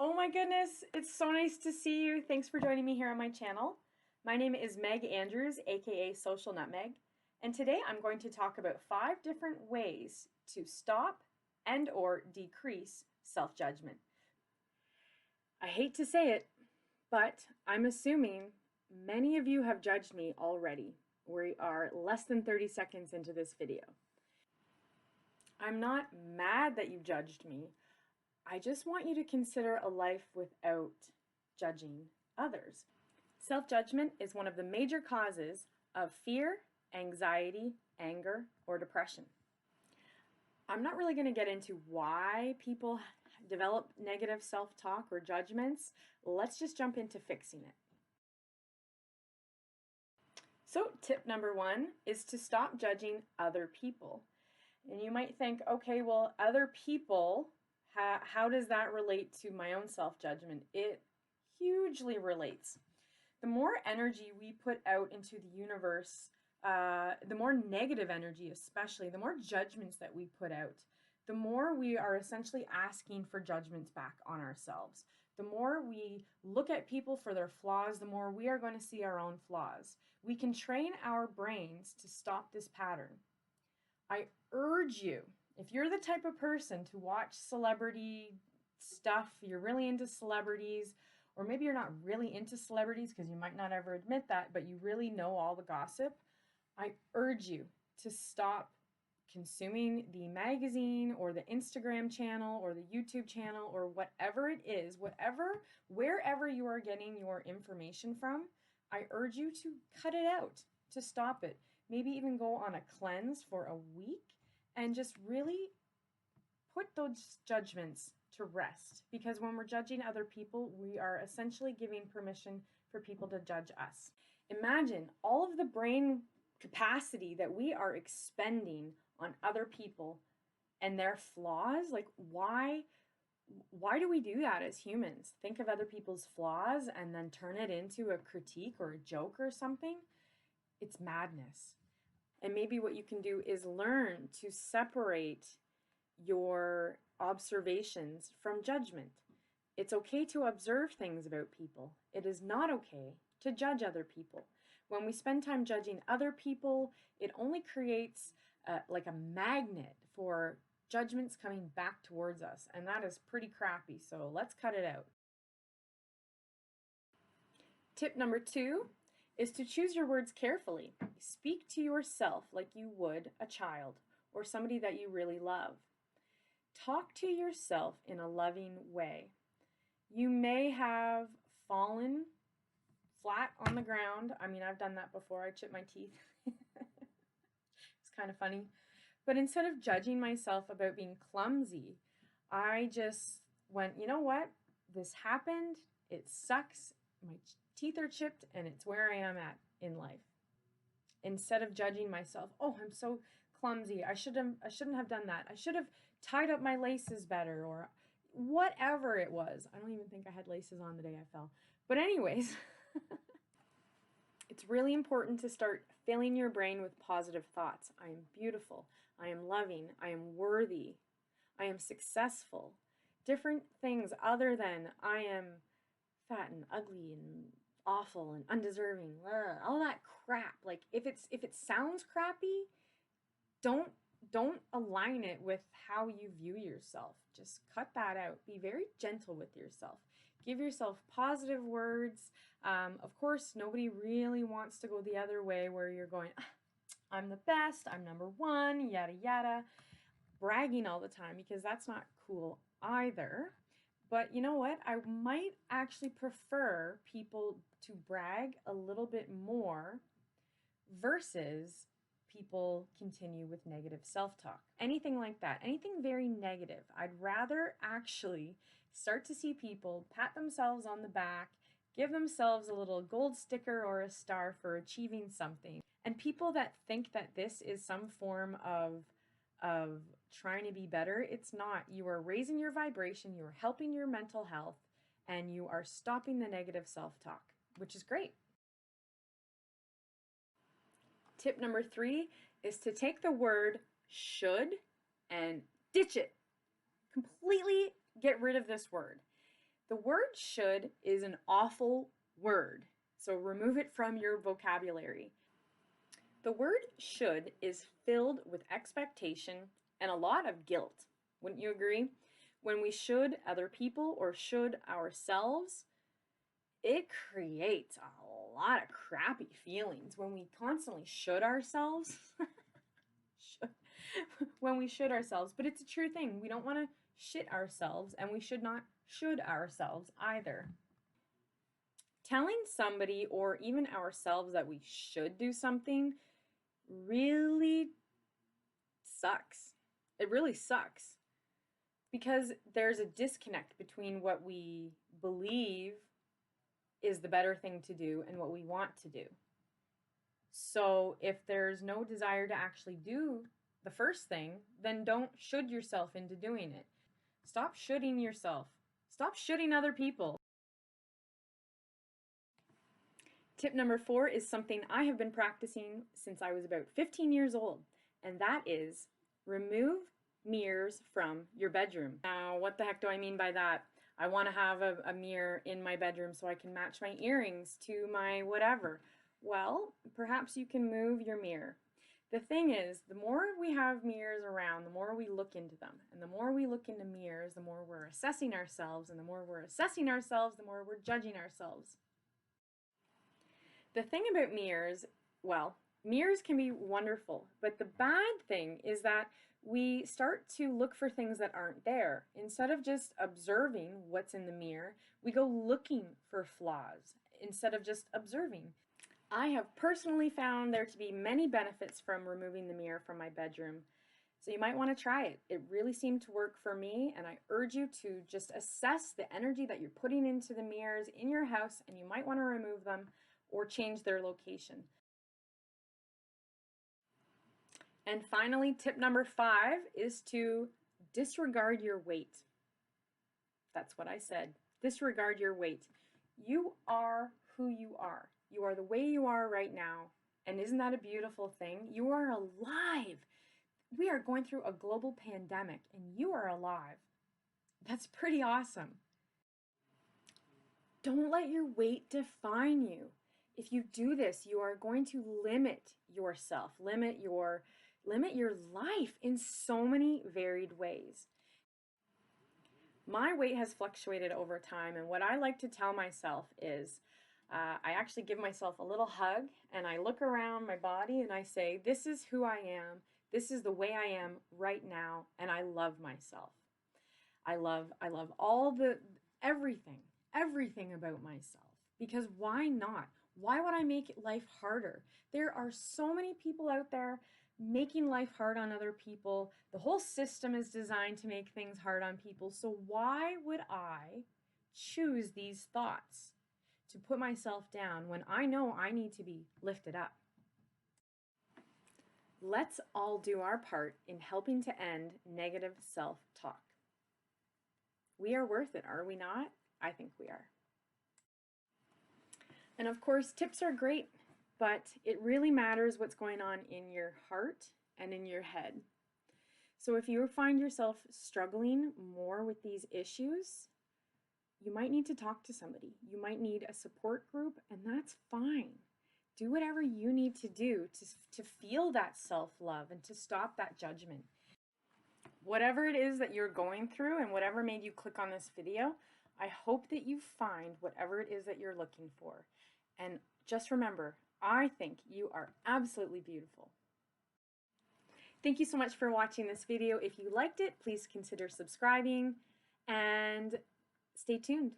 Oh my goodness, it's so nice to see you. Thanks for joining me here on my channel. My name is Meg Andrews, aka Social Nutmeg, and today I'm going to talk about 5 different ways to stop and or decrease self-judgment. I hate to say it, but I'm assuming many of you have judged me already. We are less than 30 seconds into this video. I'm not mad that you judged me. I just want you to consider a life without judging others. Self-judgment is one of the major causes of fear, anxiety, anger, or depression. I'm not really going to get into why people develop negative self-talk or judgments. Let's just jump into fixing it. So tip number 1 is to stop judging other people. And you might think, okay, well, other people, how does that relate to my own self-judgment? It hugely relates. The more energy we put out into the universe, the more negative energy especially, the more judgments that we put out, the more we are essentially asking for judgments back on ourselves. The more we look at people for their flaws, the more we are going to see our own flaws. We can train our brains to stop this pattern. I urge you, if you're the type of person to watch celebrity stuff, you're really into celebrities, or maybe you're not really into celebrities because you might not ever admit that, but you really know all the gossip, I urge you to stop consuming the magazine or the Instagram channel or the YouTube channel or whatever it is, wherever you are getting your information from. I urge you to cut it out, to stop it. Maybe even go on a cleanse for a week and just really put those judgments to rest. Because when we're judging other people, we are essentially giving permission for people to judge us. Imagine all of the brain capacity that we are expending on other people and their flaws. Like, why do we do that as humans? Think of other people's flaws and then turn it into a critique or a joke or something. It's madness. And maybe what you can do is learn to separate your observations from judgment. It's okay to observe things about people. It is not okay to judge other people. When we spend time judging other people, it only creates like a magnet for judgments coming back towards us, and that is pretty crappy, so let's cut it out. Tip number 2 is to choose your words carefully. Speak to yourself like you would a child or somebody that you really love. Talk to yourself in a loving way. You may have fallen flat on the ground. I mean, I've done that before. I chipped my teeth. It's kind of funny. But instead of judging myself about being clumsy, I just went, you know what? This happened. It sucks. My teeth are chipped and it's where I am at in life. Instead of judging myself, oh, I'm so clumsy. I shouldn't have done that. I should have tied up my laces better, or whatever it was. I don't even think I had laces on the day I fell. But anyways, it's really important to start filling your brain with positive thoughts. I am beautiful. I am loving. I am worthy. I am successful. Different things other than I am fat and ugly and awful and undeserving. All that crap. Like if it sounds crappy, don't align it with how you view yourself. Just cut that out. Be very gentle with yourself. Give yourself positive words. Of course, nobody really wants to go the other way where you're going, I'm the best, I'm number 1, yada yada, bragging all the time, because that's not cool either. But you know what? I might actually prefer people to brag a little bit more versus people continue with negative self-talk. Anything like that, anything very negative. I'd rather actually start to see people pat themselves on the back, give themselves a little gold sticker or a star for achieving something. And people that think that this is some form of trying to be better, it's not. You are raising your vibration, you are helping your mental health, and you are stopping the negative self-talk, which is great. Tip number 3 is to take the word should and ditch it. Completely get rid of this word. The word should is an awful word, so remove it from your vocabulary. The word should is filled with expectation and a lot of guilt. Wouldn't you agree? When we should other people or should ourselves, it creates a lot of crappy feelings when we constantly should ourselves. When we should ourselves, but it's a true thing. We don't want to shit ourselves, and we should not should ourselves either. Telling somebody or even ourselves that we should do something really sucks. It really sucks because there's a disconnect between what we believe is the better thing to do and what we want to do. So if there's no desire to actually do the first thing, then don't should yourself into doing it. Stop shoulding yourself. Stop shoulding other people. Tip number 4 is something I have been practicing since I was about 15 years old, and that is remove mirrors from your bedroom. Now, what the heck do I mean by that? I want to have a mirror in my bedroom so I can match my earrings to my whatever. Well, perhaps you can move your mirror. The thing is, the more we have mirrors around, the more we look into them. And the more we look into mirrors, the more we're assessing ourselves. And the more we're assessing ourselves, the more we're judging ourselves. The thing about mirrors, well, mirrors can be wonderful, but the bad thing is that we start to look for things that aren't there. Instead of just observing what's in the mirror, we go looking for flaws instead of just observing. I have personally found there to be many benefits from removing the mirror from my bedroom, so you might want to try it. It really seemed to work for me, and I urge you to just assess the energy that you're putting into the mirrors in your house, and you might want to remove them or change their location. And finally, tip number 5 is to disregard your weight. That's what I said. Disregard your weight. You are who you are. You are the way you are right now. And isn't that a beautiful thing? You are alive. We are going through a global pandemic and you are alive. That's pretty awesome. Don't let your weight define you. If you do this, you are going to limit yourself, limit your life in so many varied ways. My weight has fluctuated over time, and what I like to tell myself is I actually give myself a little hug and I look around my body and I say, this is who I am, this is the way I am right now, and I love myself. I love all everything about myself, because why not? Why would I make life harder? There are so many people out there making life hard on other people. The whole system is designed to make things hard on people. So why would I choose these thoughts to put myself down when I know I need to be lifted up? Let's all do our part in helping to end negative self-talk. We are worth it, are we not? I think we are. And of course, tips are great, but it really matters what's going on in your heart and in your head. So if you find yourself struggling more with these issues, you might need to talk to somebody. You might need a support group, and that's fine. Do whatever you need to do to feel that self-love and to stop that judgment. Whatever it is that you're going through and whatever made you click on this video, I hope that you find whatever it is that you're looking for. And just remember, I think you are absolutely beautiful. Thank you so much for watching this video. If you liked it, please consider subscribing and stay tuned.